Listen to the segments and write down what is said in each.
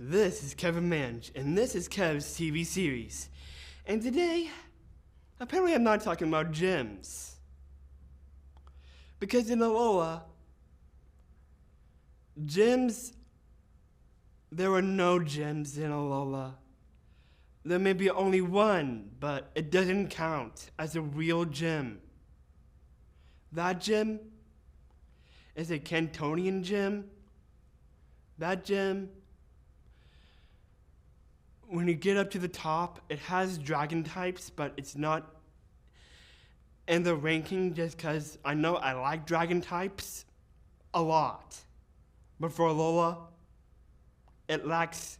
This is Kevin Mange, and this is Kev's TV series. And today, apparently I'm not talking about gyms. Because in Alola, gyms, there are no gyms in Alola. There may be only one, but it doesn't count as a real gym. That gym is a Cantonian gym. That gym, when you get up to the top, it has dragon types, but it's not in the ranking just because I know I like dragon types a lot. But for Alola, it lacks,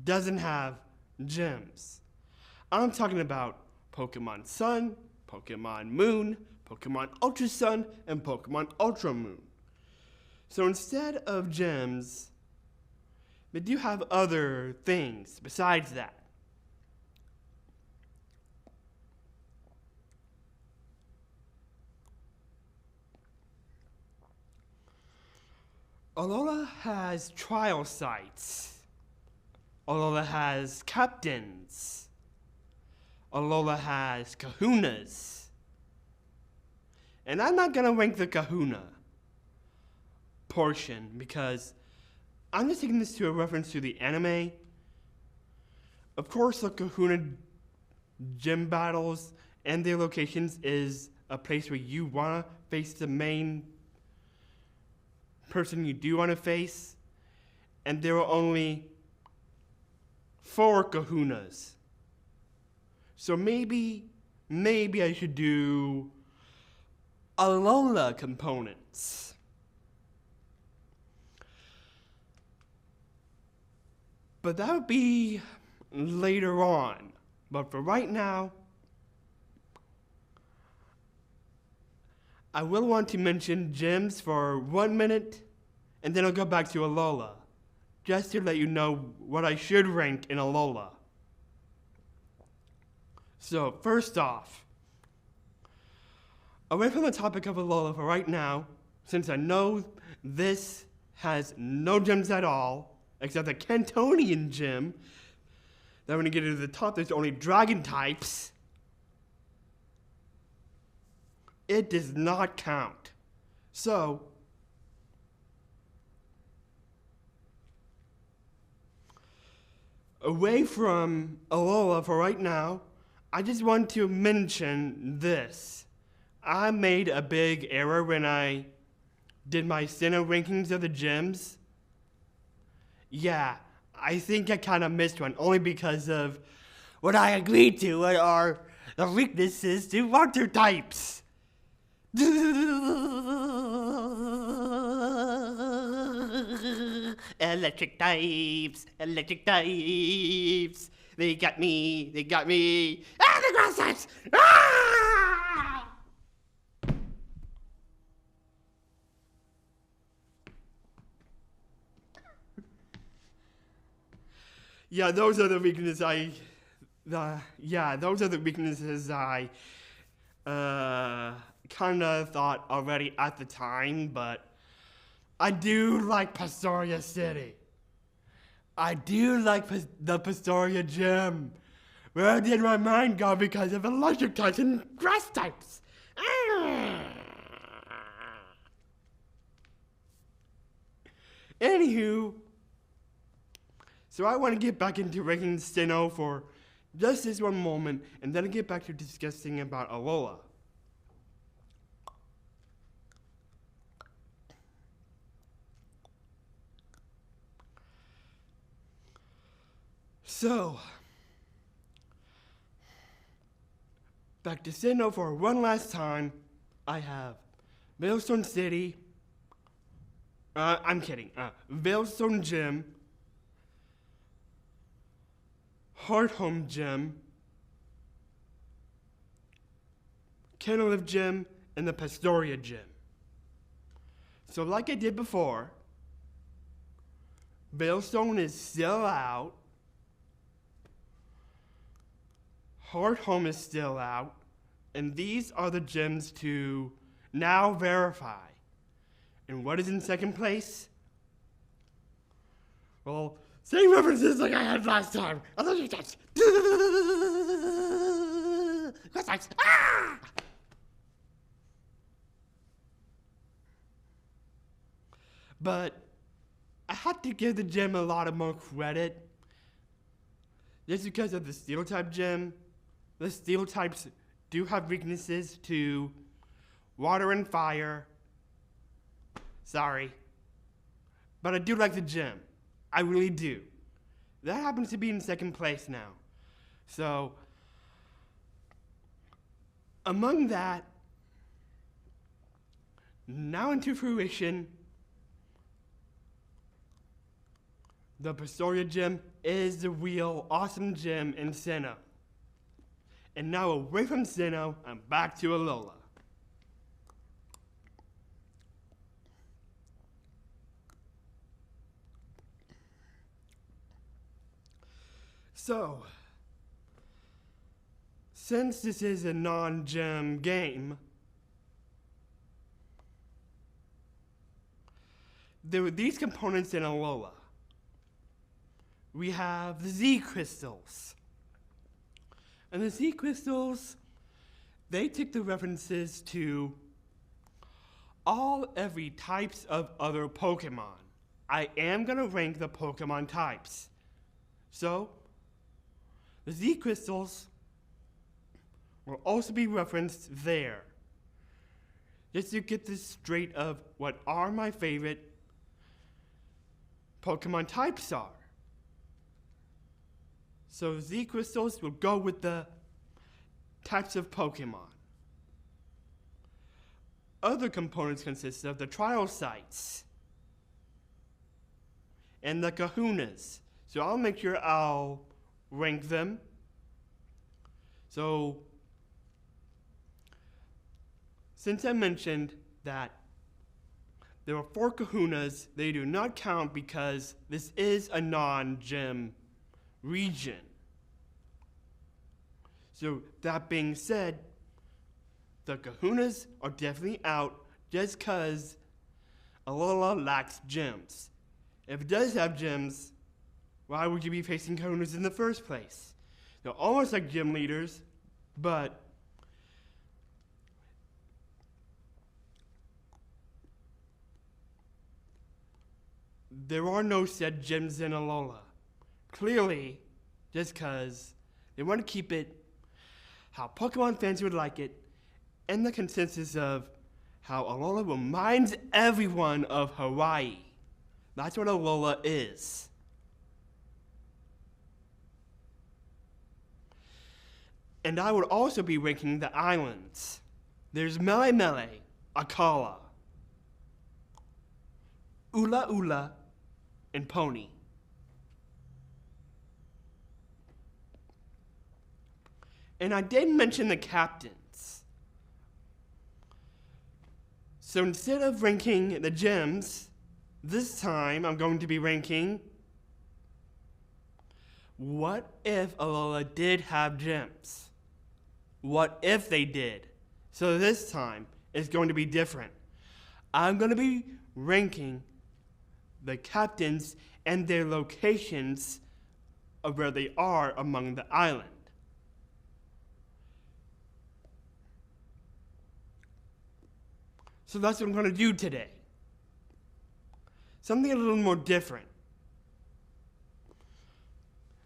doesn't have gyms. I'm talking about Pokemon Sun, Pokemon Moon, Pokemon Ultra Sun, and Pokemon Ultra Moon. So instead of gyms, they do have other things besides that. Alola has trial sites. Alola has captains. Alola has Kahunas. And I'm not gonna rank the Kahuna portion because I'm just taking this to a reference to the anime. Of course, the Kahuna gym battles and their locations is a place where you wanna face the main person you do want to face, and there are only 4 Kahunas. So maybe I should do Alola components. But that would be later on. But for right now, I will want to mention gyms for 1 minute, and then I'll go back to Alola, just to let you know what I should rank in Alola. So, first off, away from the topic of Alola for right now, since I know this has no gyms at all, except the Cantonian gym, then when you get to the top, there's only dragon types. It does not count. So, away from Alola for right now, I just want to mention this. I made a big error when I did my Sinnoh rankings of the gyms. Yeah, I think I kind of missed one, only because of what I agreed to are the weaknesses to water types. Electric types. They got me. Ah, the grass types! Ah! Yeah, those are the weaknesses I kind of thought already at the time, but I do like Pastoria City. I do like the Pastoria Gym. Where did my mind go because of electric types and grass types? Anywho, so I want to get back into ranking Sinnoh for just this one moment, and then get back to discussing about Alola. So, back to Sinnoh for one last time. I have Veilstone City. I'm kidding. Veilstone Gym, Hearthome Gym, Candlelift Gym, and the Pastoria Gym. So like I did before, Veilstone is still out. Hearthome is still out. And these are the gyms to now verify. And what is in second place? Well, same references like I had last time. I love you guys. But I had to give the gym a lot of more credit. Just because of the steel type gym, the steel types do have weaknesses to water and fire. Sorry. But I do like the gym. I really do. That happens to be in second place now. So, among that, now into fruition, the Pastoria Gym is the real awesome gym in Sinnoh. And now away from Sinnoh, I'm back to Alola. So, since this is a non-gym game, there were these components in Alola. We have the Z crystals. And the Z crystals, they took the references to every types of other Pokemon. I am going to rank the Pokemon types. So, the Z crystals will also be referenced there. Just to get this straight of what are my favorite Pokemon types are. So Z crystals will go with the types of Pokemon. Other components consist of the trial sites and the Kahunas. So I'll make sure I'll rank them. So, since I mentioned that there are 4 Kahunas, they do not count because this is a non-gym region. So, that being said, the Kahunas are definitely out just because Alola lacks gyms. If it does have gyms, why would you be facing Kahunas in the first place? They're almost like gym leaders, but there are no said gyms in Alola. Clearly, just because they want to keep it how Pokemon fans would like it, and the consensus of how Alola reminds everyone of Hawaii. That's what Alola is. And I would also be ranking the islands. There's Mele Mele, Akala, Ula Ula, and Pony. And I did mention the captains. So instead of ranking the gems, this time I'm going to be ranking what if Alola did have gems? What if they did? So this time, it's going to be different. I'm going to be ranking the captains and their locations of where they are among the island. So that's what I'm going to do today. Something a little more different.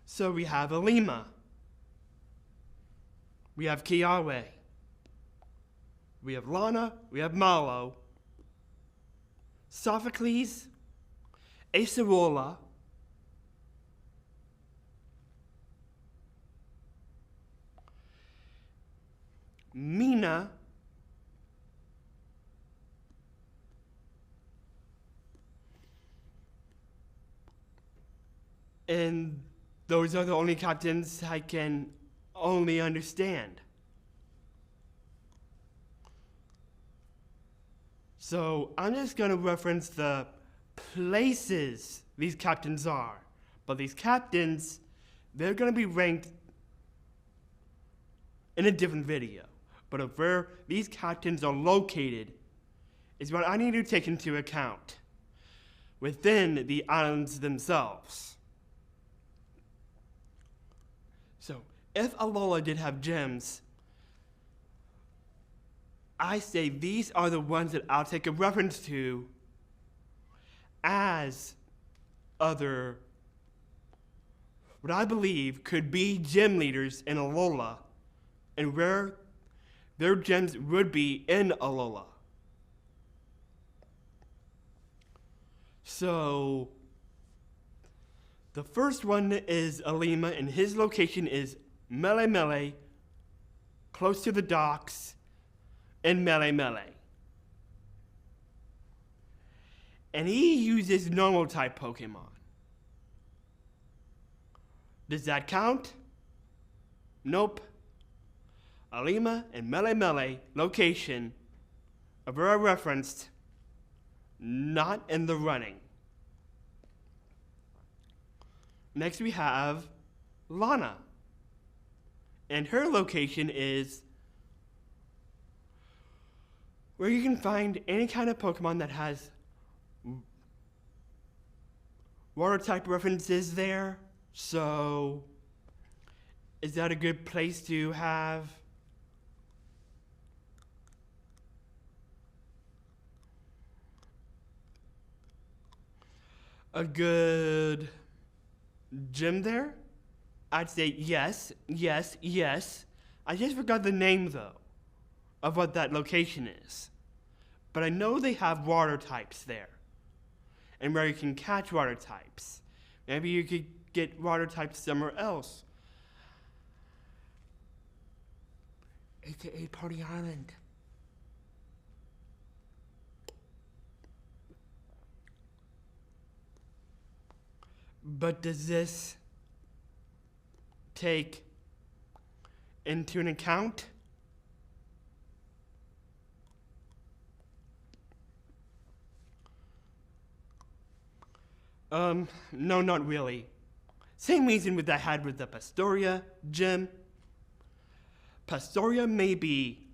So we have Alima. We have Kiawe. We have Lana. We have Malo. Sophocles. Acerola. Mina. And those are the only captains I can only understand. So I'm just going to reference the places these captains are. But these captains, they're going to be ranked in a different video. But of where these captains are located is what I need to take into account. within the islands themselves. So, if Alola did have gems, I say these are the ones that I'll take a reference to as other, what I believe could be gem leaders in Alola, and where their gems would be in Alola. So, the first one is Alima, and his location is Mele Mele, close to the docks in Mele Mele. And he uses normal type Pokemon. Does that count? Nope. Alima and Mele Mele location are very referenced, not in the running. Next we have Lana, and her location is where you can find any kind of Pokemon that has water type references there. So, is that a good place to have a good gym there? I'd say yes, yes, yes. I just forgot the name though of what that location is. But I know they have water types there, and where you can catch water types. Maybe you could get water types somewhere else. AKA Party Island. But does this take into an account no, not really. Same reason with I had with the Pastoria gym. Pastoria may be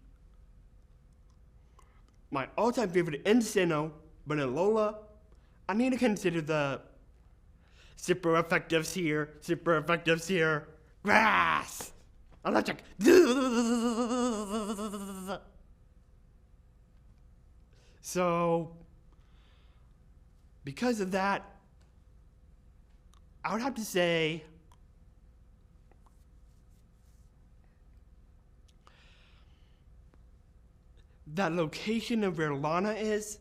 my all-time favorite in Sinnoh, but in Alola, I need to consider the super effectives here. Grass! Electric! So, because of that, I would have to say that location of where Lana is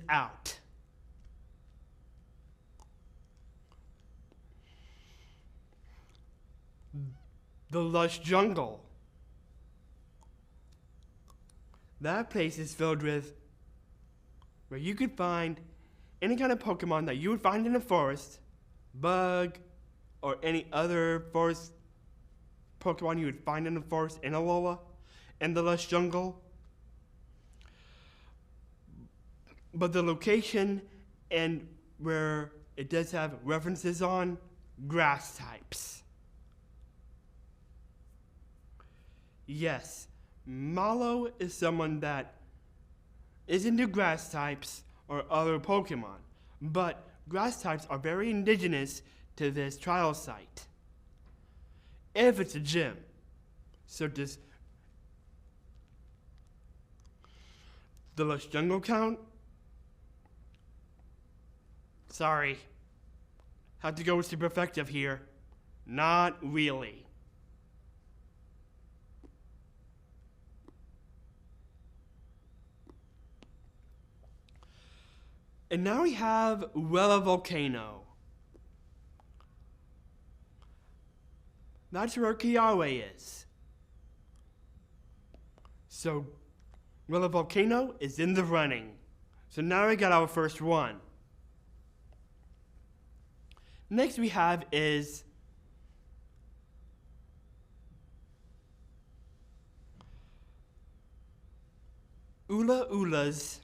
out. The lush jungle. That place is filled with where you could find any kind of Pokemon that you would find in a forest, bug, or any other forest Pokemon you would find in the forest in Alola, in the lush jungle. But the location and where it does have references on grass types. Yes, Mallow is someone that is into grass types or other Pokemon, but grass types are very indigenous to this trial site. If it's a gym, so does the lush jungle count? Sorry, have to go with super effective here. Not really. And now we have Wella Volcano. That's where Kiawe is. So, Wella Volcano is in the running. So now we got our first one. Next we have is Ula Ula's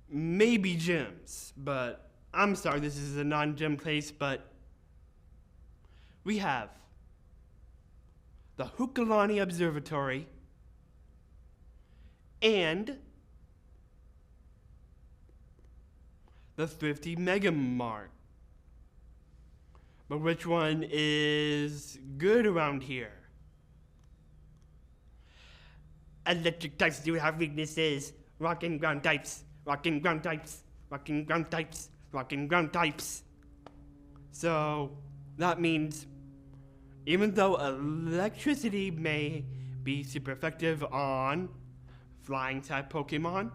maybe gyms, but I'm sorry, this is a non-gym place, but we have the Hukalani Observatory and the Thrifty Mega Mart. But which one is good around here? Electric types do have weaknesses. Rock and ground types. Rock and ground types. Rock and ground types. Rock and ground types. So that means even though electricity may be super effective on flying type Pokemon,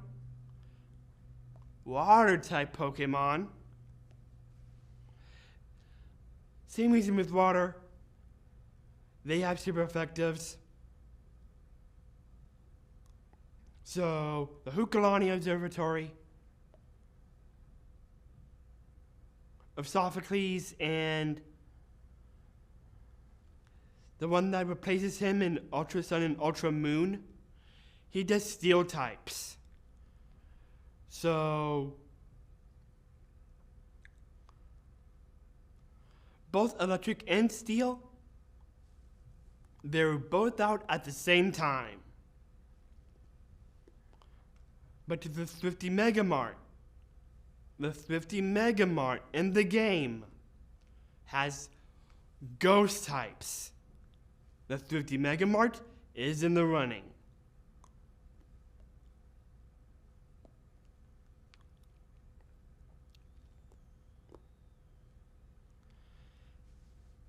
water type Pokemon, same reason with water, they have super effectives. So the Hukalani Observatory of Sophocles and the one that replaces him in Ultra Sun and Ultra Moon, he does steel types. So both electric and steel, they're both out at the same time. But to the Thrifty Mega Mart, the Thrifty Mega Mart in the game has ghost types. The Thrifty Mega Mart is in the running.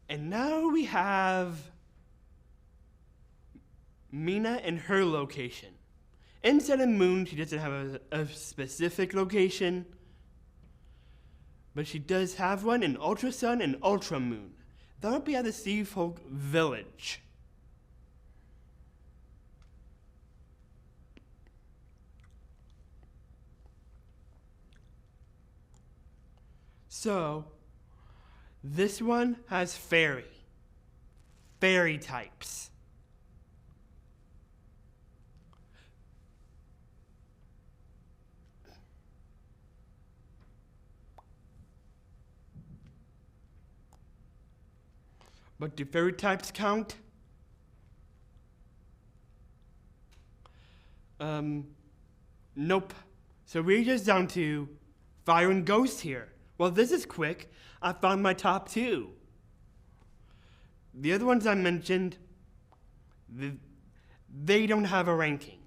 And now we have Mina and her location. Instead of Moon, she doesn't have a specific location, but she does have one in Ultra Sun and Ultra Moon. That would be at the Sea Folk Village. So, this one has fairy types. But do fairy types count? Nope. So we're just down to fire and ghost here. Well, this is quick. I found my top two. The other ones I mentioned, they don't have a ranking.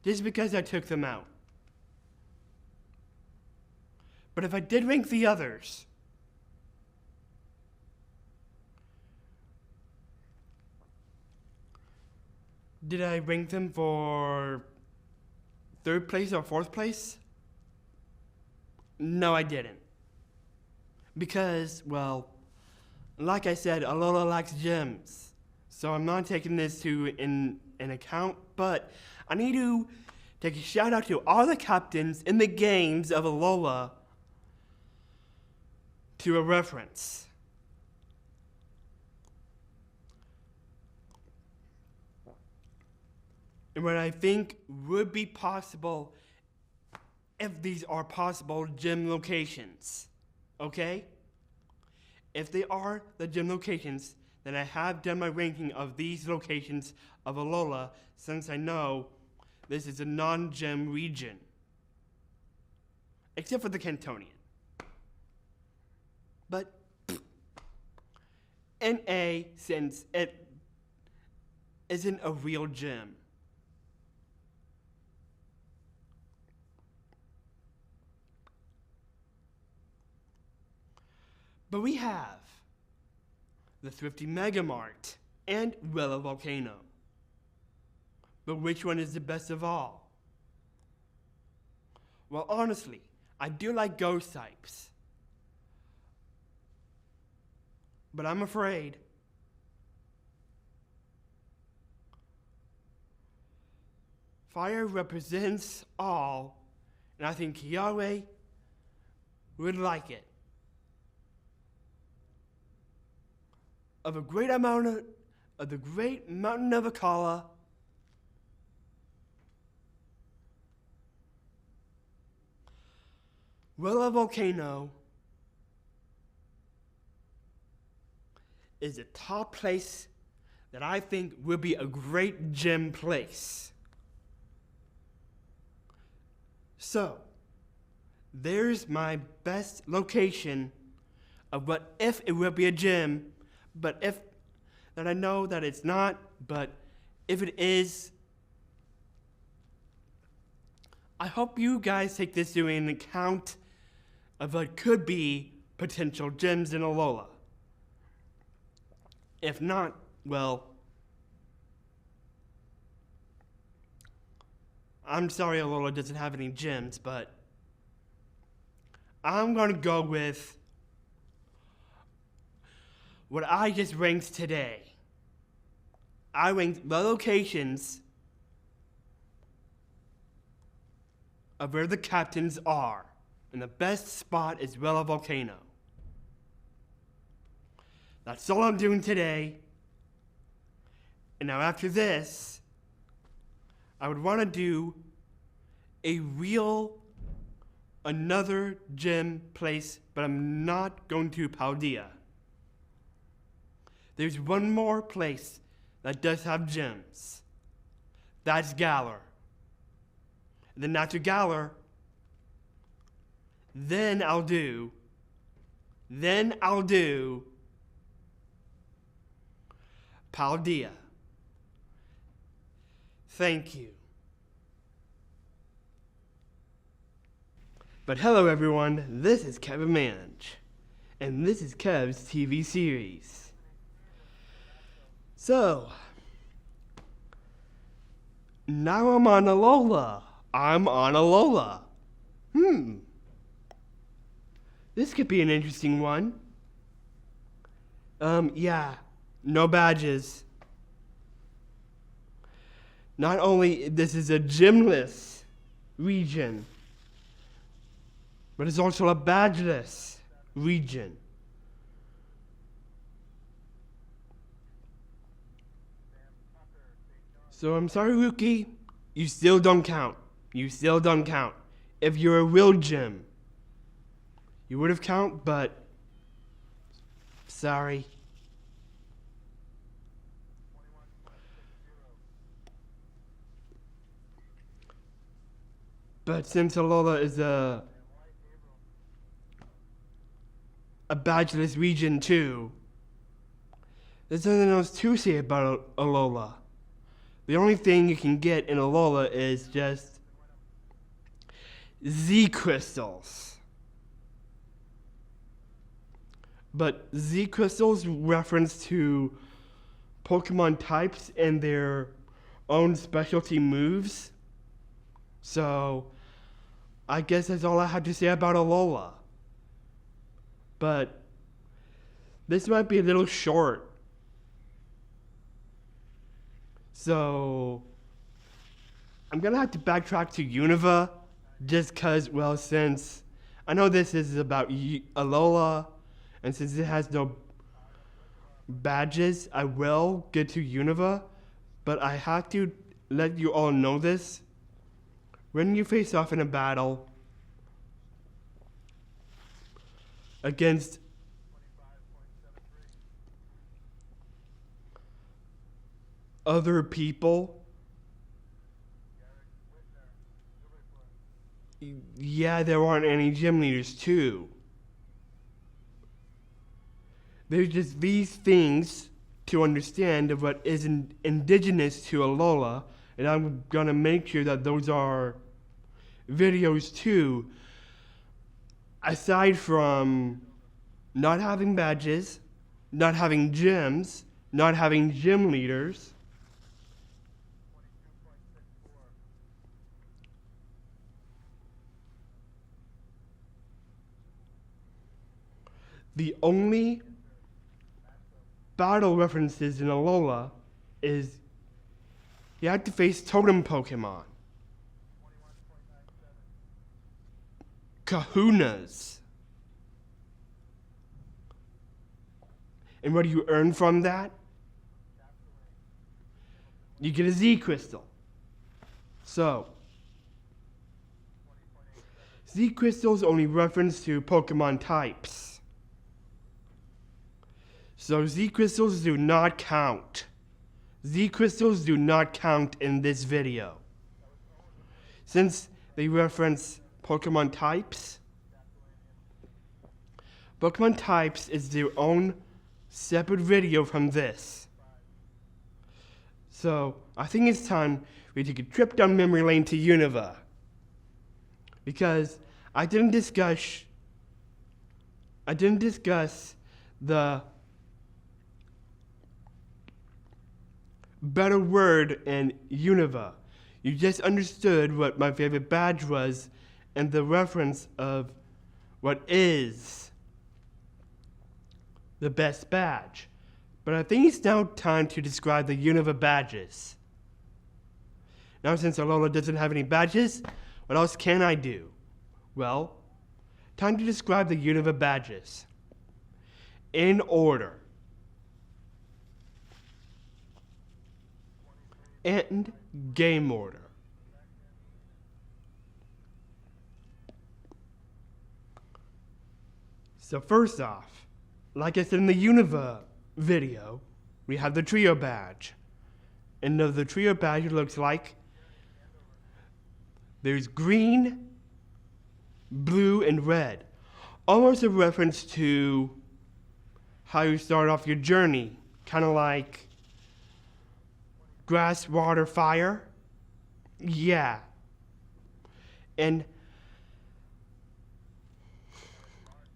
Just because I took them out. But if I did rank the others, did I rank them for 3rd place or 4th place? No, I didn't. Because, well, like I said, Alola lacks gems. So I'm not taking this in account, but I need to take a shout out to all the captains in the games of Alola to a reference. And what I think would be possible if these are possible gym locations, okay? If they are the gym locations, then I have done my ranking of these locations of Alola since I know this is a non-gym region. Except for the Cantonian. But NA, since it isn't a real gym. But we have the Thrifty Mega Mart and Willow Volcano. But which one is the best of all? Well, honestly, I do like ghost types. But I'm afraid fire represents all, and I think Yahweh would like it. Of the great mountain of Akala, Willow Volcano is the top place that I think will be a great gym place. So, there's my best location of what if it would be a gym, but if that I know that it's not, but if it is, I hope you guys take this into account of what could be potential gyms in Alola. If not, well, I'm sorry Alola doesn't have any gyms, but I'm gonna go with what I just ranked today. I ranked the locations of where the captains are, and the best spot is Rella Volcano. That's all I'm doing today. And now after this, I would want to do another gym place, but I'm not going to Paldea. There's one more place that does have gyms. That's Galar. And then after Galar, then I'll do Paldea. Thank you. But hello everyone, this is Kevin Mange, and this is Kev's TV series. So, now I'm on Alola. This could be an interesting one. Yeah, no badges. Not only this is a gymless region, but it's also a badgeless region. So I'm sorry, Rookie, you still don't count. If you're a real gym, you would have count, but sorry. But since Alola is a badgeless region too, there's nothing else to say about Alola. The only thing you can get in Alola is just Z crystals. But Z crystals reference to Pokemon types and their own specialty moves. So I guess that's all I have to say about Alola. But this might be a little short. So I'm gonna have to backtrack to Unova just cause, well, since I know this is about Alola, and since it has no badges, I will get to Unova, but I have to let you all know this. When you face off in a battle against other people, yeah, there aren't any gym leaders too. There's just these things to understand of what is indigenous to Alola, and I'm gonna make sure that those are videos too. Aside from not having badges, not having gyms, not having gym leaders, the only battle references in Alola is you have to face totem Pokemon. Kahunas. And what do you earn from that? You get a Z crystal. So, Z crystals only reference to Pokemon types. So Z crystals do not count. Z crystals do not count in this video. Since they reference Pokemon types, Pokemon types is their own separate video from this. So I think it's time we take a trip down memory lane to Unova. Because I didn't discuss the better word in Unova. You just understood what my favorite badge was and the reference of what is the best badge. But I think it's now time to describe the Unova badges. Now, since Alola doesn't have any badges, what else can I do? Well, time to describe the Unova badges. In order. And game order. So first off, like I said in the Unova video, we have the trio badge. And the trio badge looks like there's green, blue, and red. Almost a reference to how you start off your journey. Kind of like grass, water, fire. Yeah. And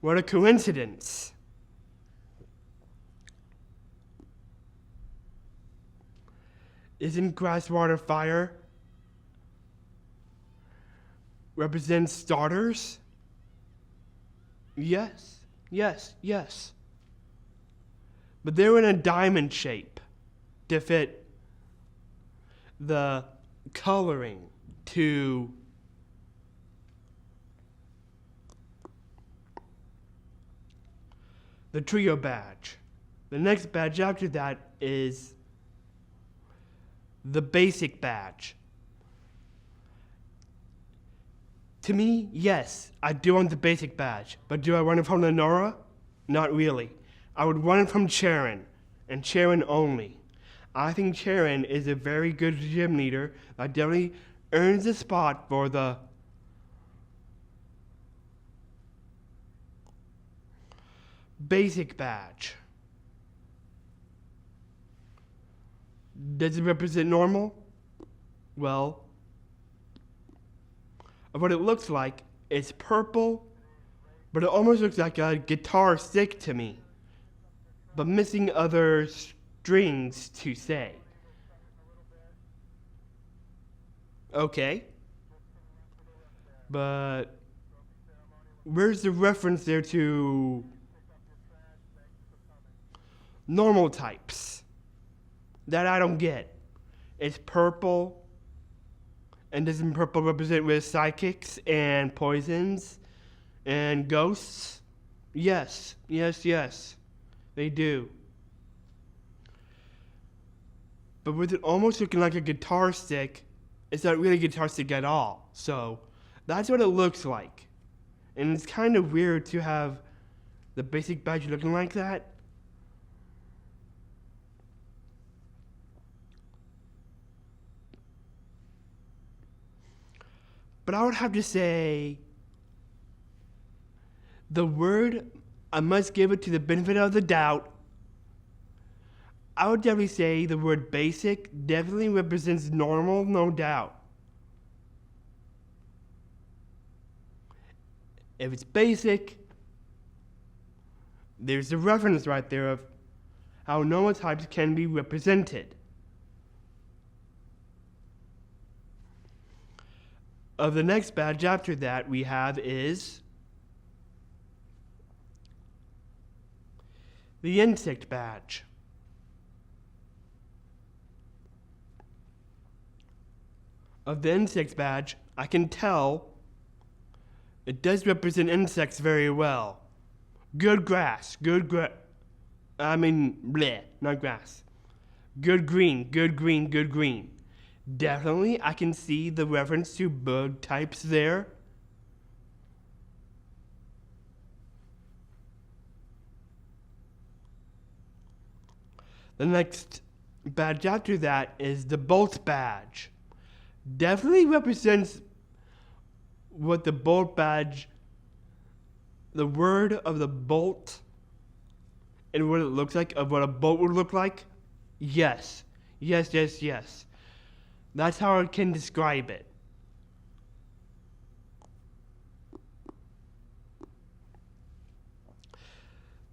what a coincidence. Isn't grass, water, fire represents starters? Yes, yes, yes. But they're in a diamond shape to fit the coloring to the trio badge. The next badge after that is the basic badge. To me, yes, I do want the basic badge, but do I want it from Lenora? Not really. I would want it from Charon, and Charon only. I think Charon is a very good gym leader that definitely earns a spot for the basic badge. Does it represent normal? Well, what it looks like, it's purple, but it almost looks like a guitar stick to me, but missing other strings to say. Okay. But where's the reference there to normal types? That I don't get. It's purple, and doesn't purple represent with psychics and poisons and ghosts? Yes, yes, yes, they do. But with it almost looking like a guitar stick, it's not really a guitar stick at all. So that's what it looks like. And it's kind of weird to have the basic badge looking like that. But I would have to say, the word, I must give it to the benefit of the doubt. I would definitely say the word basic definitely represents normal, no doubt. If it's basic, there's a reference right there of how normal types can be represented. Of the next badge after that we have is the insect badge. Of the insect badge, I can tell it does represent insects very well. Good grass, not grass. Good green, good green, good green. Definitely, I can see the reference to bug types there. The next badge after that is the Bolt badge. Definitely represents what the Bolt badge the word of the bolt and what it looks like, of what a bolt would look like? Yes. Yes, yes, yes. That's how I can describe it.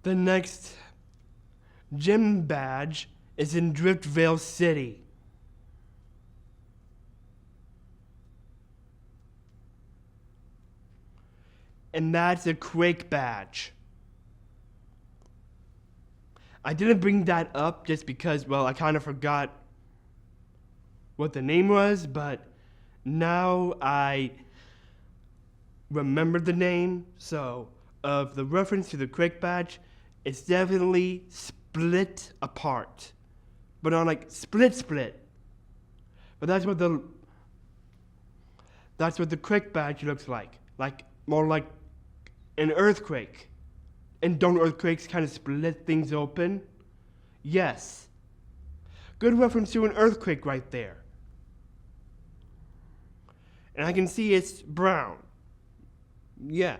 The next gym badge is in Driftvale City. And that's a Quake badge. I didn't bring that up just because, well, I kind of forgot what the name was, but now I remembered the name. So, of the reference to the Quake badge, it's definitely split apart. But on like split. But that's what the Quake badge looks like. Like more like an earthquake. And don't earthquakes kind of split things open? Yes. Good reference to an earthquake right there. And I can see it's brown. Yeah.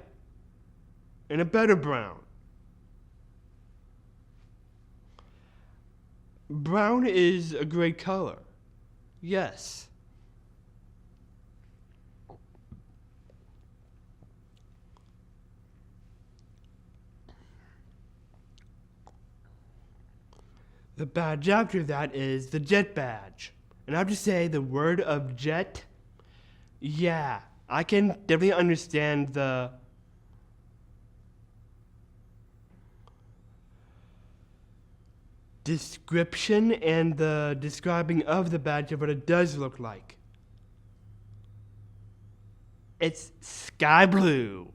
And a better brown. Brown is a great color. Yes. The badge after that is the jet badge. And I have to say, the word of jet, yeah, I can definitely understand the description and the describing of the badge of what it does look like. It's sky blue.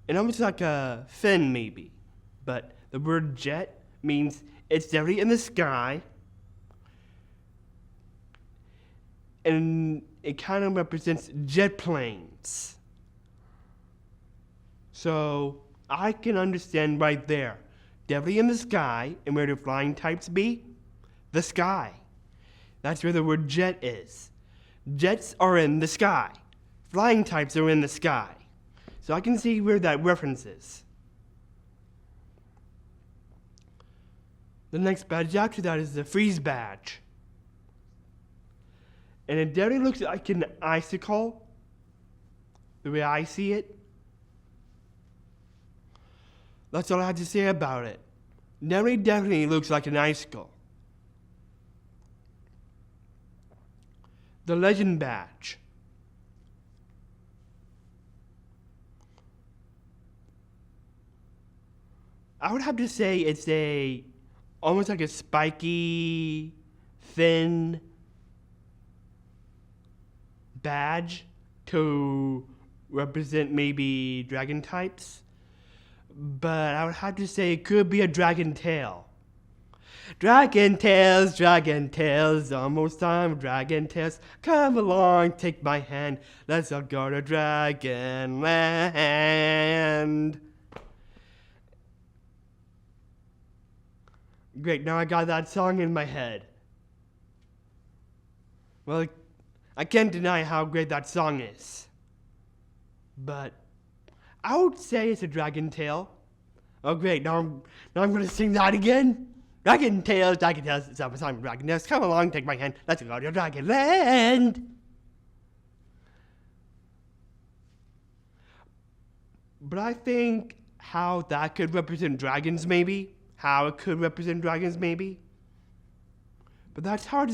And almost like a fin, maybe. But the word jet means it's definitely in the sky. And it kind of represents jet planes. So I can understand right there. Definitely in the sky. And where do flying types be? The sky. That's where the word jet is. Jets are in the sky. Flying types are in the sky. So I can see where that reference is. The next badge after that is the freeze badge. And it definitely looks like an icicle, the way I see it. That's all I have to say about it. Definitely looks like an icicle. The legend badge. I would have to say it's almost like a spiky, thin badge to represent maybe dragon types. But I would have to say it could be a dragon tail. Dragon tails, almost time, dragon tails. Come along, take my hand, let's all go to Dragon Land. Great, now I got that song in my head. Well, I can't deny how great that song is. But I would say it's a dragon tail. Oh great, now I'm gonna sing that again. Dragon tails, it's almost time, dragon tails. Come along, take my hand, let's go to Dragon Land. But I think how that could represent dragons maybe. How it could represent dragons maybe. But that's how I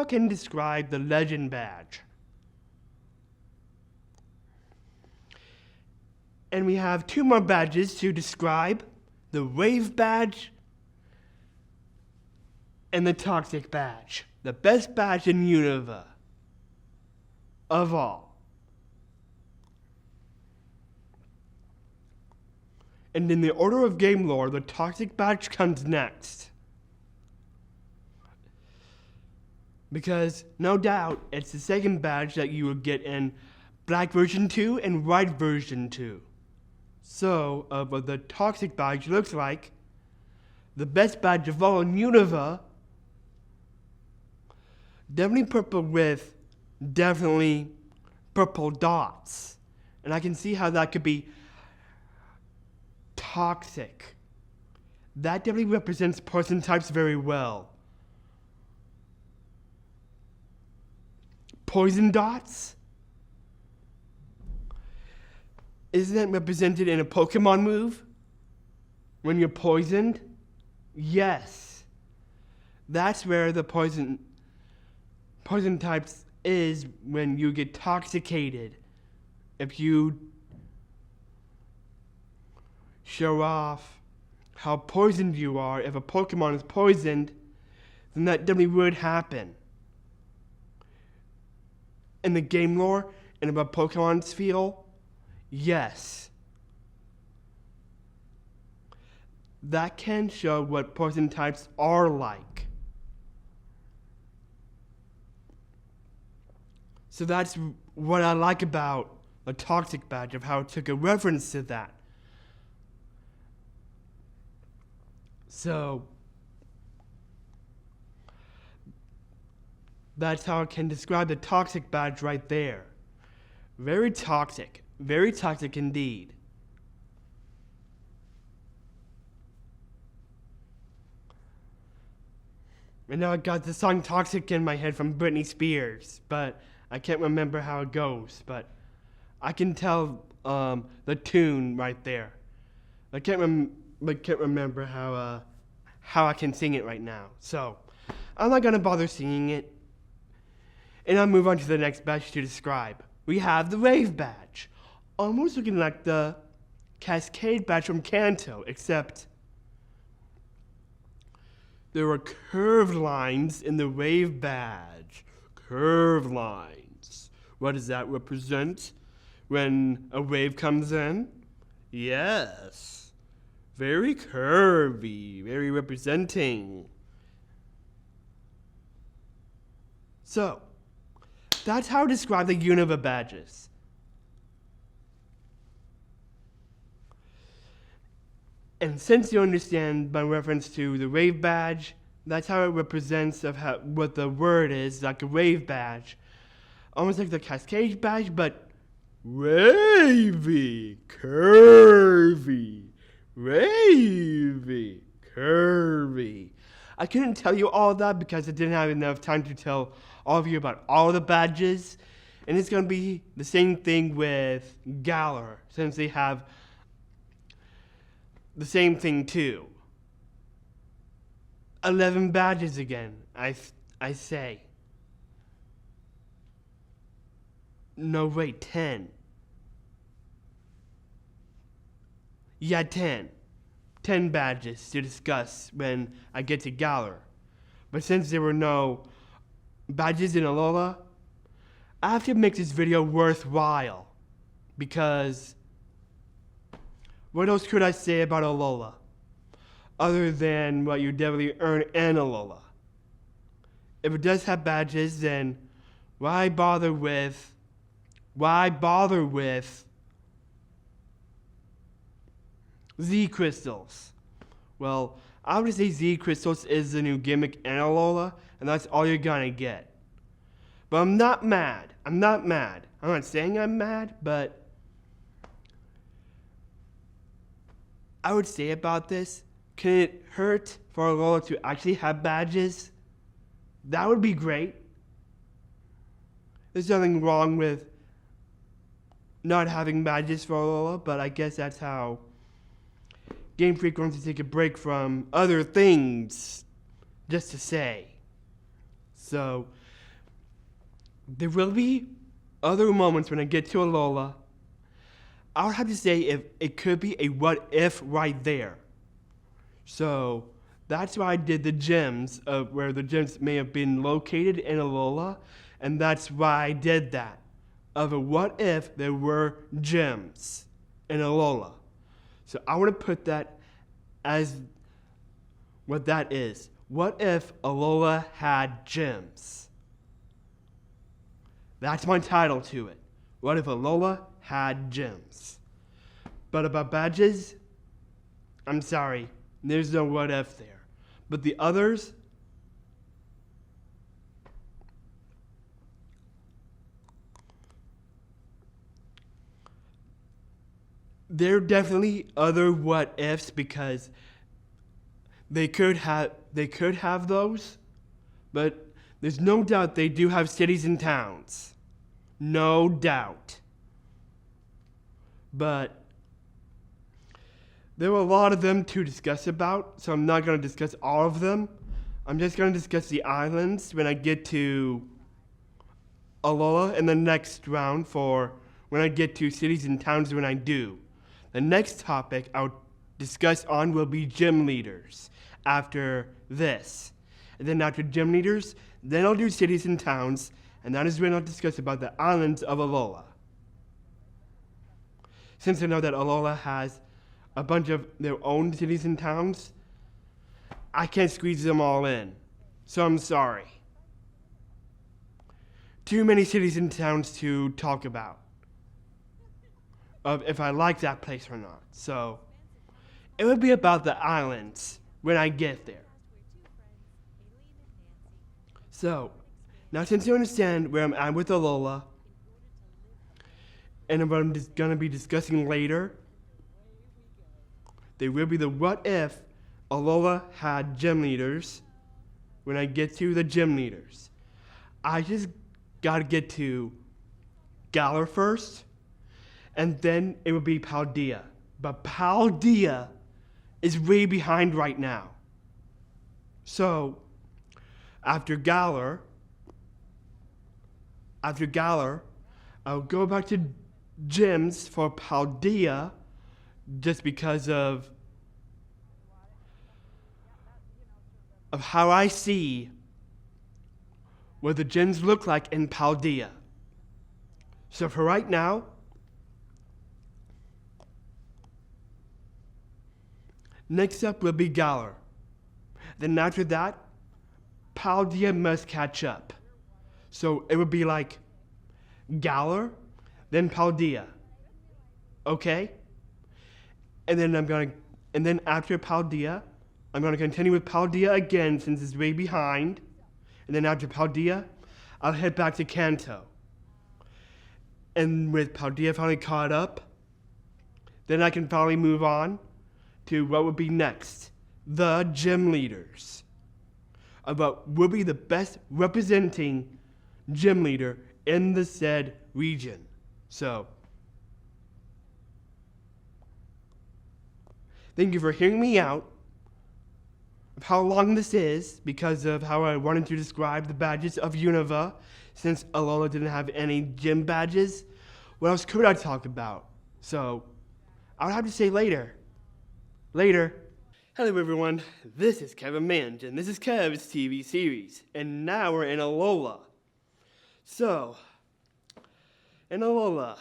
can describe the legend badge. And we have two more badges to describe. The wave badge and the toxic badge. The best badge in Unova of all. And in the order of game lore, the toxic badge comes next. Because, no doubt, it's the second badge that you would get in Black version 2 and White version 2. So, what the toxic badge looks like, the best badge of all in Unova, definitely purple with definitely purple dots. And I can see how that could be toxic. That definitely represents poison types very well. Poison dots? Isn't that represented in a Pokemon move? When you're poisoned? Yes. That's where the poison types is when you get toxicated. If you show off how poisoned you are, if a Pokemon is poisoned, then that definitely would happen. In the game lore and about Pokemon's feel, yes. That can show what poison types are like. So that's what I like about a toxic badge, of how it took a reference to that. So that's how I can describe the toxic badge right there. Very toxic indeed. And now I got the song Toxic in my head from Britney Spears, but I can't remember how it goes, but I can tell the tune right there. I can't remember how I can sing it right now. So I'm not gonna bother singing it. And I'll move on to the next badge to describe. We have the Wave badge. Almost looking like the Cascade badge from Kanto, except there were curved lines in the Wave badge. Curved lines. What does that represent when a wave comes in? Yes. Very curvy, very representing. So, that's how I describe the Unova badges. And since you understand my reference to the Wave badge, that's how it represents what the word is, like a Wave badge. Almost like the Cascade badge, but wavy, curvy, wavy, curvy. I couldn't tell you all of that because I didn't have enough time to tell all of you about all the badges. And it's going to be the same thing with Galar, since they have the same thing too. 11 badges again, I say. No, wait, 10. Yeah, 10. 10 badges to discuss when I get to Galar. But since there were no badges in Alola, I have to make this video worthwhile. Because what else could I say about Alola? Other than what you definitely earn in Alola. If it does have badges, then why bother with Z crystals? Well, I would say Z crystals is the new gimmick in Alola, and that's all you're gonna get. But I'm not mad. I'm not saying I'm mad, but I would say about this, can it hurt for Alola to actually have badges? That would be great. There's nothing wrong with not having badges for Alola, but I guess that's how Game Freak wants to take a break from other things, just to say. So, there will be other moments when I get to Alola. I would have to say if it could be a what if right there. So, that's why I did the gems, where the gems may have been located in Alola, and that's why I did that. Of a what if there were gems in Alola. So I want to put that as what that is. What if Alola had gems? That's my title to it. What if Alola had gems? But about badges, I'm sorry, there's no what if there. But the others, there are definitely other what ifs because they could have those, but there's no doubt they do have cities and towns. No doubt. But there were a lot of them to discuss about, so I'm not going to discuss all of them. I'm just going to discuss the islands when I get to Alola in the next round for when I get to cities and towns when I do. The next topic I'll discuss on will be gym leaders after this. And then after gym leaders, then I'll do cities and towns, and that is when I'll discuss about the islands of Alola. Since I know that Alola has a bunch of their own cities and towns, I can't squeeze them all in. So I'm sorry. Too many cities and towns to talk about of if I like that place or not. So it would be about the islands when I get there. So now since you understand where I'm at with Alola and what I'm going to be discussing later, there will be the what if Alola had gym leaders when I get to the gym leaders. I just got to get to Galar first, and then it would be Paldea. But Paldea is way behind right now. So, after Galar, I'll go back to gyms for Paldea just because of how I see what the gyms look like in Paldea. So for right now, next up will be Galar. Then after that, Paldea must catch up. So it would be like Galar, then Paldea. Okay? And then after Paldea, I'm gonna continue with Paldea again since it's way behind. And then after Paldea, I'll head back to Kanto. And with Paldea finally caught up, then I can finally move on to what would be next. The gym leaders. About will be the best representing gym leader in the said region. So, thank you for hearing me out of how long this is because of how I wanted to describe the badges of Unova since Alola didn't have any gym badges. What else could I talk about? So, I would have to say later. Later. Hello everyone, this is Kevin Mange, and this is Kev's TV series, and now we're in Alola. So, in Alola,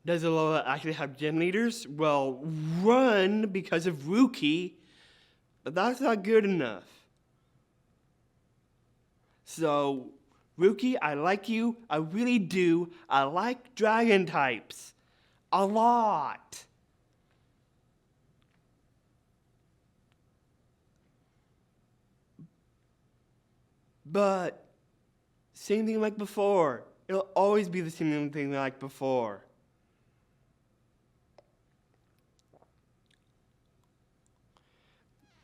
does Alola actually have gym leaders? Well, run because of Rookie, but that's not good enough. So, Rookie, I like you, I really do. I like dragon types a lot. But, same thing like before. It'll always be the same thing like before.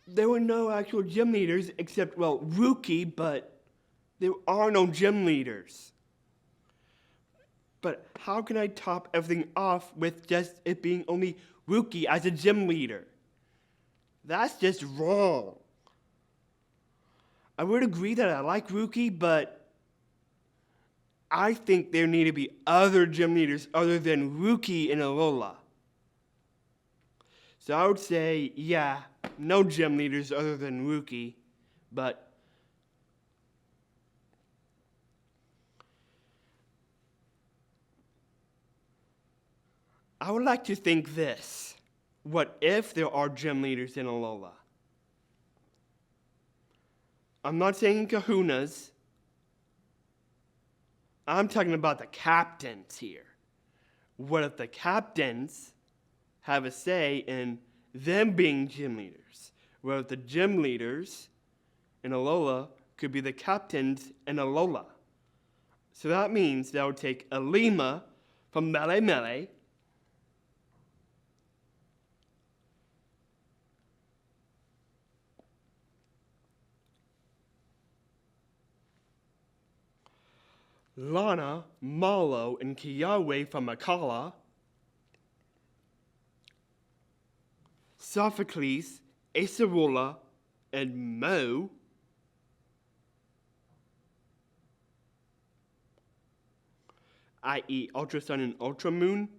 There were no actual gym leaders except, well, Rookie, but there are no gym leaders. But how can I top everything off with just it being only Rookie as a gym leader? That's just wrong. I would agree that I like Rookie, but I think there need to be other gym leaders other than Rookie in Alola. So I would say, yeah, no gym leaders other than Rookie, but I would like to think this. What if there are gym leaders in Alola? I'm not saying Kahunas. I'm talking about the captains here. What if the captains have a say in them being gym leaders? What if the gym leaders in Alola could be the captains in Alola? So that means that would take Alima from Melee Melee, Lana, Malo, and Kiawe from Akala, Sophocles, Acerola, and Mo, i.e. Ultrasun and Ultramoon,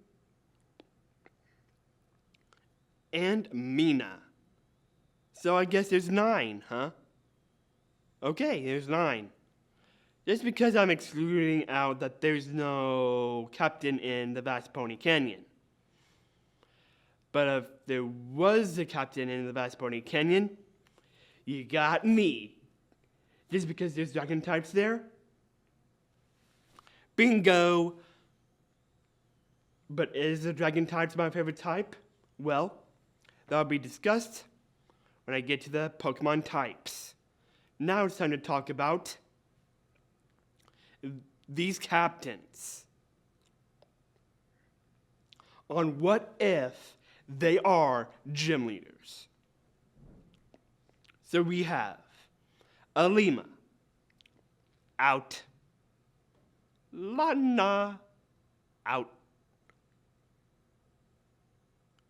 and Mina. So I guess there's 9, huh? Okay, there's 9. Just because I'm excluding out that there's no captain in the Vast Pony Canyon. But if there was a captain in the Vast Pony Canyon, you got me. Just because there's dragon types there? Bingo! But is the dragon types my favorite type? Well, that'll be discussed when I get to the Pokemon types. Now it's time to talk about these captains. On what if they are gym leaders. So we have Alima, out. Lana, out.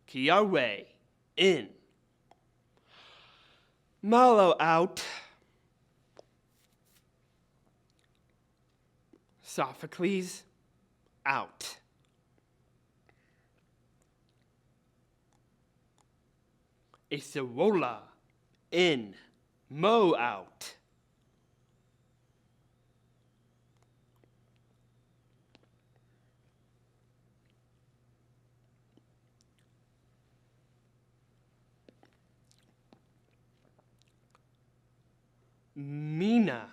Kiawe, in. Malo, out. Sophocles, out. Acerola, in. Mo, out. Mina,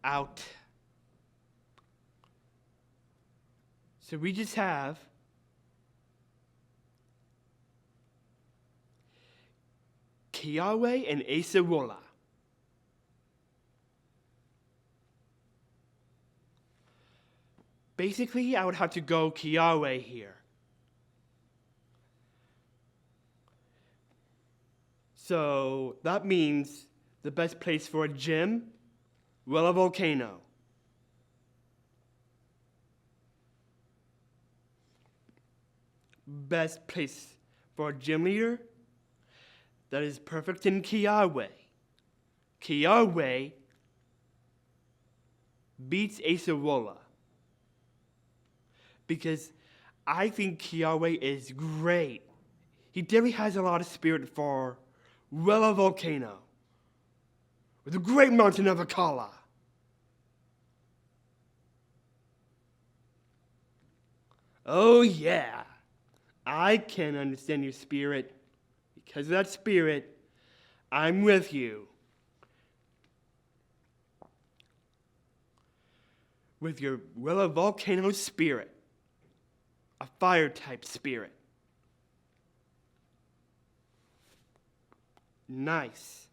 out. So we just have Kiawe and Acerola. Basically, I would have to go Kiawe here. So that means the best place for a gym, well, a volcano. Best place for a gym leader, that is perfect in Kiawe. Kiawe beats Acerola because I think Kiawe is great. He definitely has a lot of spirit for, well, a volcano with the great mountain of Akala. Oh yeah, I can understand your spirit. Because of that spirit, I'm with you. With your Willa Volcano spirit, a fire type spirit. Nice.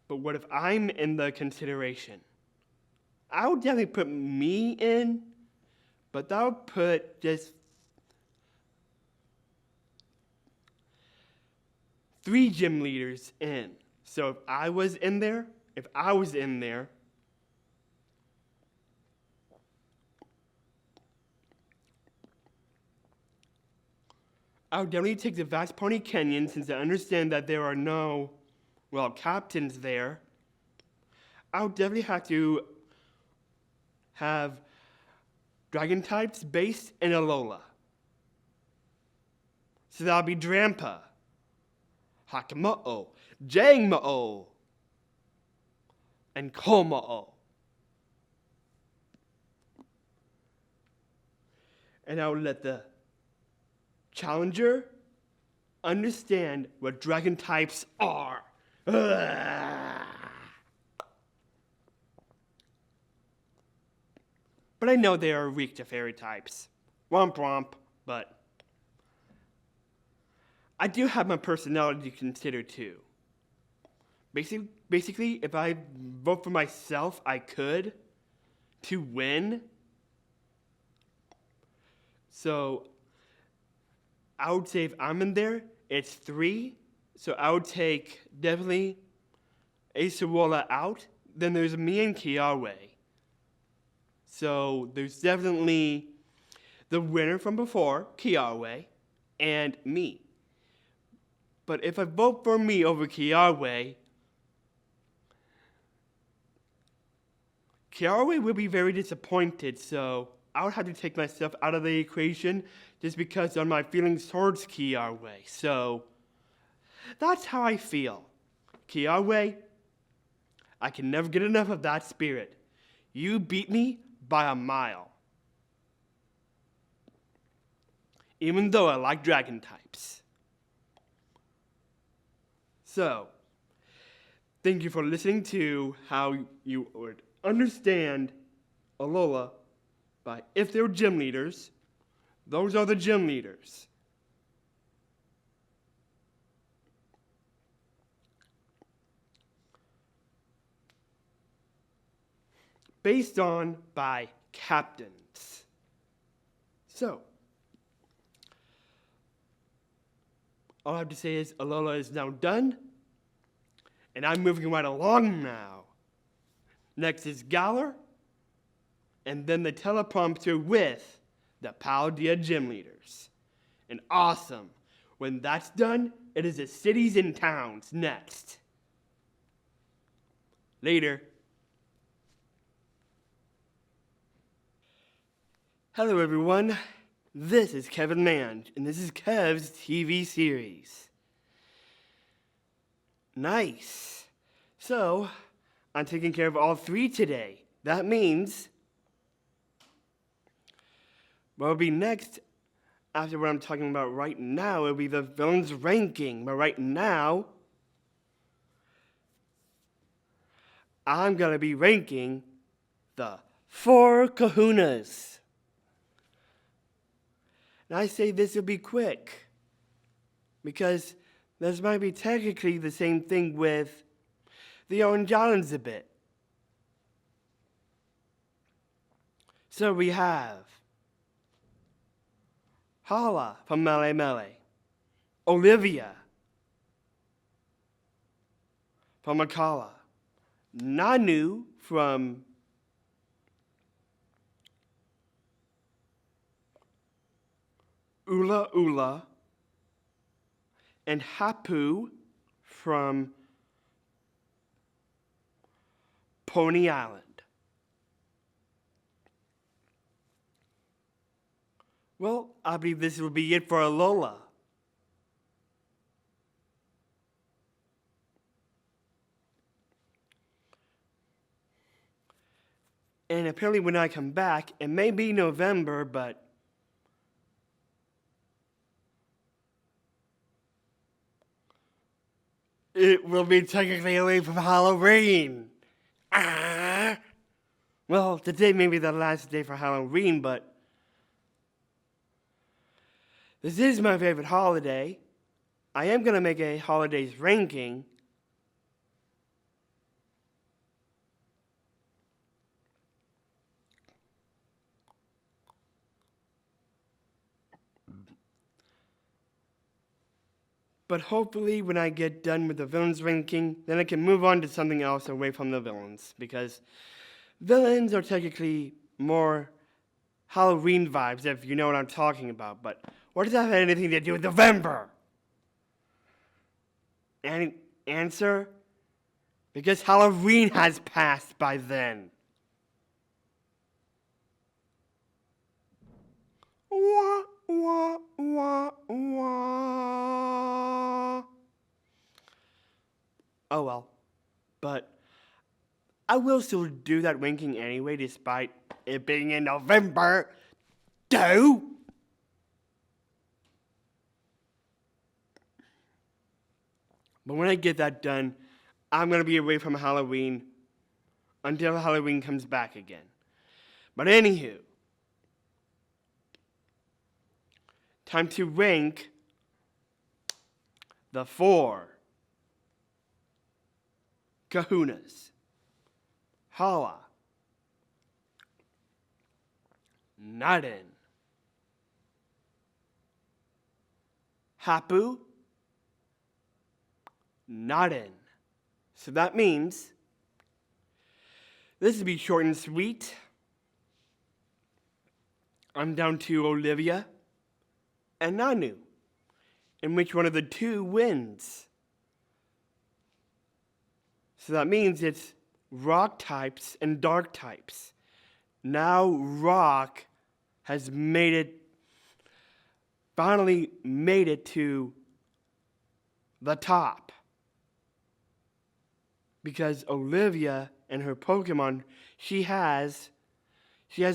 But what if I'm in the consideration? I would definitely put me in, but that would put just 3 gym leaders in. So if I was in there, I would definitely take the Vast Pony Canyon since I understand that there are no, well, captains there. I would definitely have to have dragon types based in Alola. So that'll be Drampa, Hakamo, Jangmo, and Komao. And I would let the challenger understand what dragon types are. But I know they are weak to fairy types. Womp womp, but I do have my personality to consider too. Basically, if I vote for myself, I could to win. So I would say if I'm in there, it's 3. So I would take definitely Alola out. Then there's me and Kiawe. So there's definitely the winner from before, Kiawe, and me. But if I vote for me over Kiawe, Kiawe will be very disappointed, so I would have to take myself out of the equation just because of my feelings towards Kiawe. So that's how I feel. Kiawe, I can never get enough of that spirit. You beat me by a mile. Even though I like dragon types. So, thank you for listening to how you would understand Alola by if they're gym leaders. Those are the gym leaders. Based on by captains. So, all I have to say is Alola is now done, and I'm moving right along now. Next is Galar, and then the teleprompter with the Paldea gym leaders. And awesome. When that's done, it is the cities and towns next. Later. Hello everyone, this is Kevin Mann, and this is Kev's TV series. Nice. So, I'm taking care of all three today. That means what will be next after what I'm talking about right now will be the villains ranking. But right now, I'm going to be ranking the 4 Kahunas. And I say this will be quick because this might be technically the same thing with the Orange Islands a bit. So we have Hala from Mele Mele, Olivia from Akala, Nanu from Ula Ula, and Hapu from Pony Island. Well, I believe this will be it for Alola. And apparently when I come back, it may be November, but it will be technically away from Halloween. Well, today may be the last day for Halloween, but this is my favorite holiday. I am going to make a holidays ranking. But hopefully when I get done with the villains ranking, then I can move on to something else away from the villains. Because villains are technically more Halloween vibes, if you know what I'm talking about. But what does that have anything to do with November? Any answer? Because Halloween has passed by then. Wah, wah, wah, wah. Oh well. But I will still do that ranking anyway, despite it being in November. But when I get that done, I'm going to be away from Halloween until Halloween comes back again. But anywho, time to rank the 4 Kahunas. Hala, Naden, Hapu, not in. So that means this will be short and sweet. I'm down to Olivia and Nanu, in which one of the two wins. So that means it's rock types and dark types. Now rock has finally made it to the top. Because Olivia and her Pokemon, she has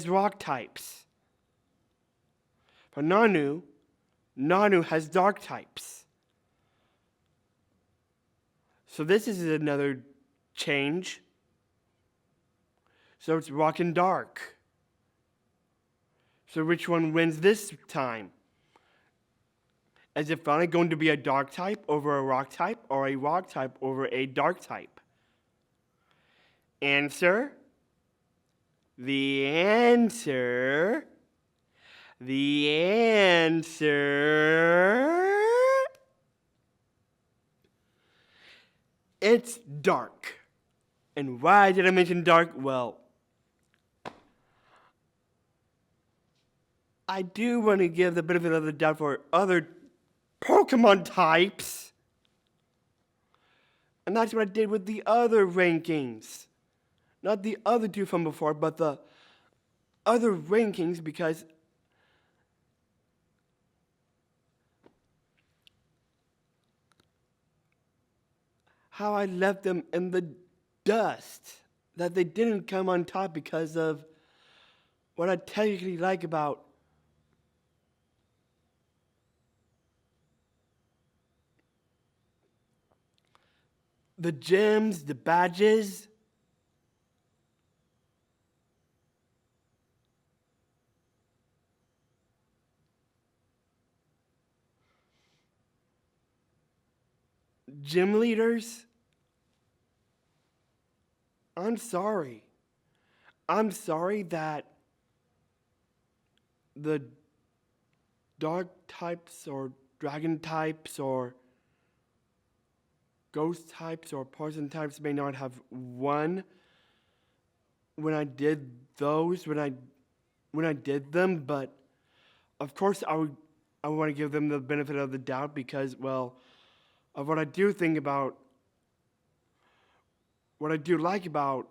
rock types. But Nanu has dark types. So this is another change. So it's rock and dark. So which one wins this time? Is it finally going to be a dark type over a rock type, or a rock type over a dark type? Answer? The answer. It's dark. And why did I mention dark? Well, I do want to give the benefit of the doubt for other Pokemon types. And that's what I did with the other rankings. Not the other two from before, but the other rankings, because how I left them in the dust, that they didn't come on top because of what I technically like about the gems, the badges. Gym leaders. I'm sorry. I'm sorry that the dark types or dragon types or ghost types or poison types may not have won when I did those, when I did them, but of course I want to give them the benefit of the doubt because, well, of what I do think about, what I do like about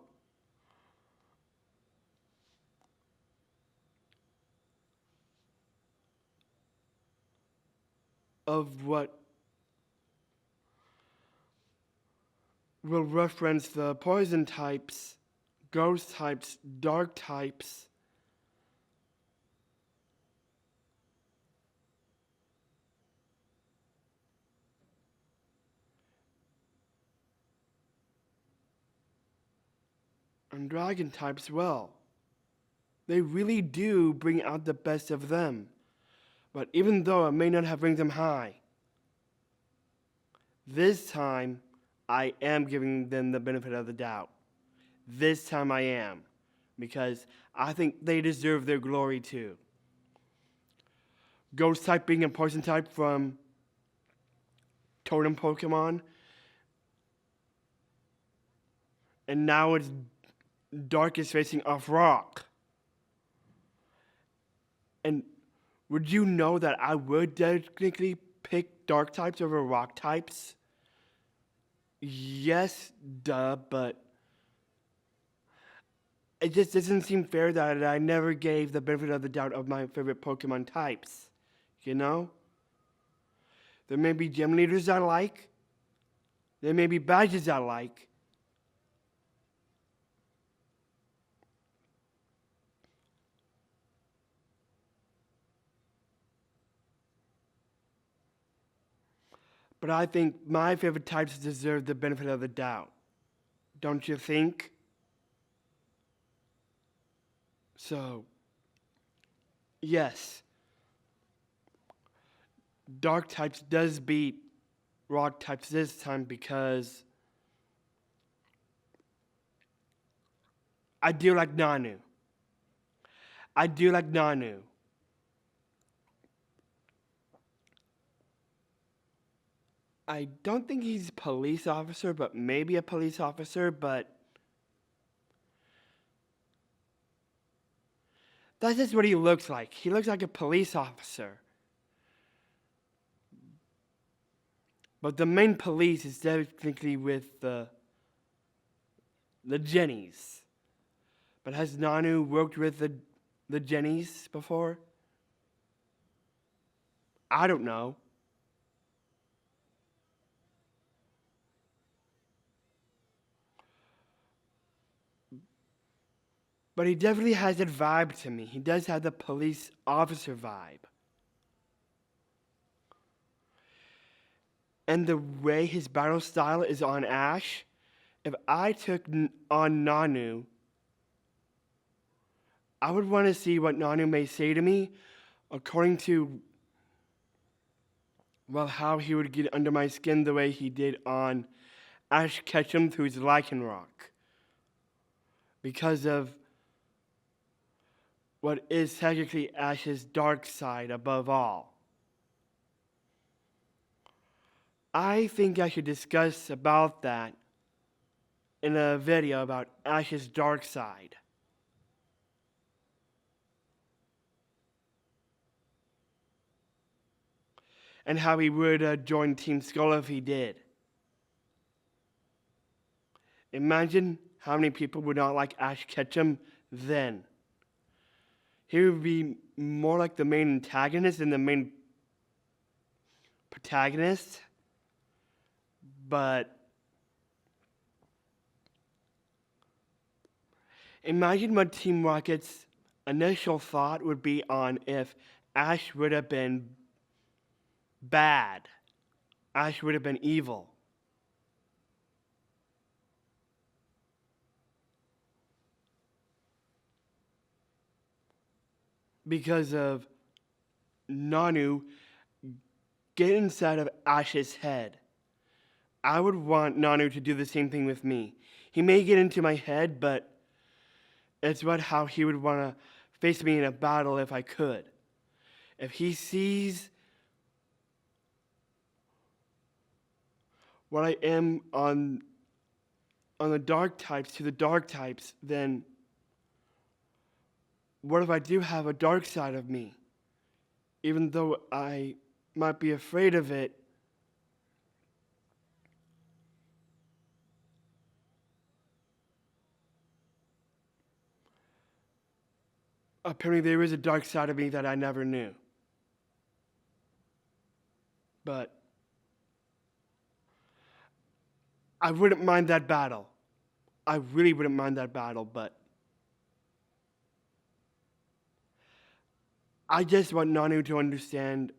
of what will reference the poison types, ghost types, dark types, and dragon types well. They really do bring out the best of them. But even though I may not have ranked them high, this time I am giving them the benefit of the doubt. This time I am. Because I think they deserve their glory too. Ghost type being a poison type from Totem Pokemon. And now it's Dark is facing off Rock. And would you know that I would technically pick Dark types over Rock types? Yes, duh, but it just doesn't seem fair that I never gave the benefit of the doubt of my favorite Pokemon types. You know? There may be gym leaders I like. There may be badges I like. But I think my favorite types deserve the benefit of the doubt. Don't you think? So, yes, Dark types does beat Rock types this time because I do like Nanu. I do like Nanu. I don't think he's a police officer, but maybe a police officer, but that's just what he looks like. He looks like a police officer. But the main police is technically with the Jennies. But has Nanu worked with the Jennies before? I don't know. But he definitely has that vibe to me. He does have the police officer vibe. And the way his battle style is on Ash, if I took on Nanu, I would want to see what Nanu may say to me according to, well, how he would get under my skin the way he did on Ash Ketchum through his Lycanroc. Because of what is technically Ash's dark side above all. I think I should discuss about that in a video about Ash's dark side. And how he would join Team Skull if he did. Imagine how many people would not like Ash Ketchum then. He would be more like the main antagonist than the main protagonist. But imagine what Team Rocket's initial thought would be on if Ash would have been bad. Ash would have been evil. Because of Nanu getting inside of Ash's head. I would want Nanu to do the same thing with me. He may get into my head, but it's how he would want to face me in a battle if I could. If he sees what I am on the dark types to the dark types, then what if I do have a dark side of me? Even though I might be afraid of it, apparently there is a dark side of me that I never knew. But I wouldn't mind that battle. I really wouldn't mind that battle, but I just want Nanu to understand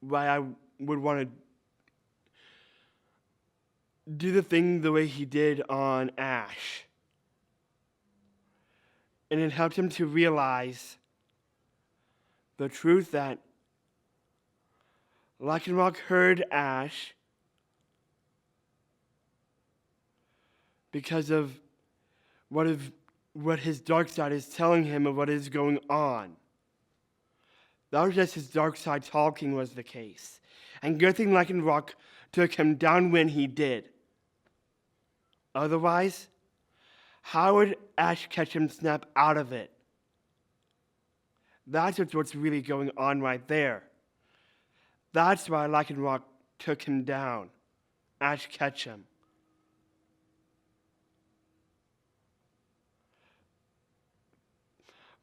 why I would want to do the thing the way he did on Ash. And it helped him to realize the truth that Lycanroc heard Ash because of what his dark side is telling him of what is going on. That was just his dark side talking was the case. And good thing Lycanroc took him down when he did. Otherwise, how would Ash Ketchum snap out of it? That's what's really going on right there. That's why Lycanroc took him down. Ash Ketchum.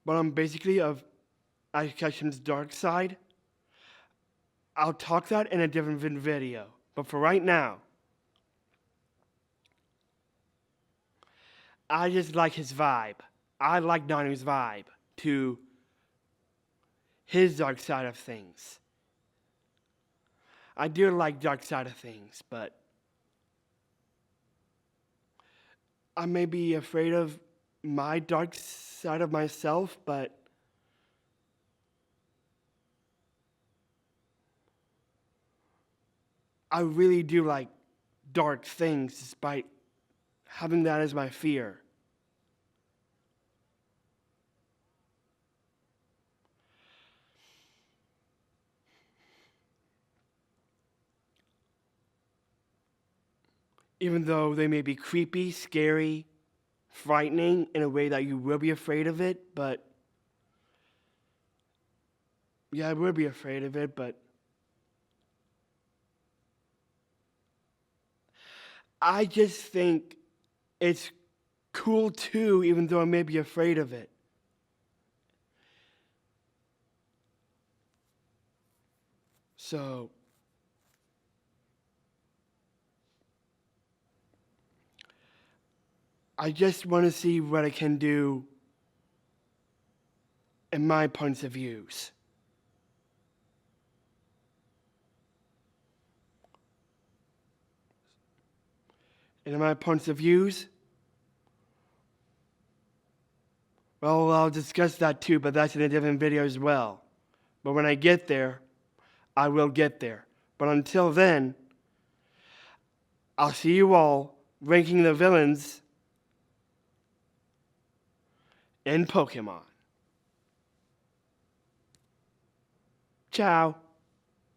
But I'm basically of Ash Ketchum's dark side. I'll talk that in a different video. But for right now, I just like his vibe. I like Nanu's vibe to his dark side of things. I do like dark side of things, but I may be afraid of my dark side of myself, but I really do like dark things despite having that as my fear. even though they may be creepy, scary, frightening in a way that you will be afraid of it, but yeah, I would be afraid of it, but I just think it's cool too, even though I may be afraid of it. So, I just want to see what I can do in my points of views. And in my points of views, well, I'll discuss that too, but that's in a different video as well. But when I get there, I will get there. But until then, I'll see you all ranking the villains in Pokemon. Ciao.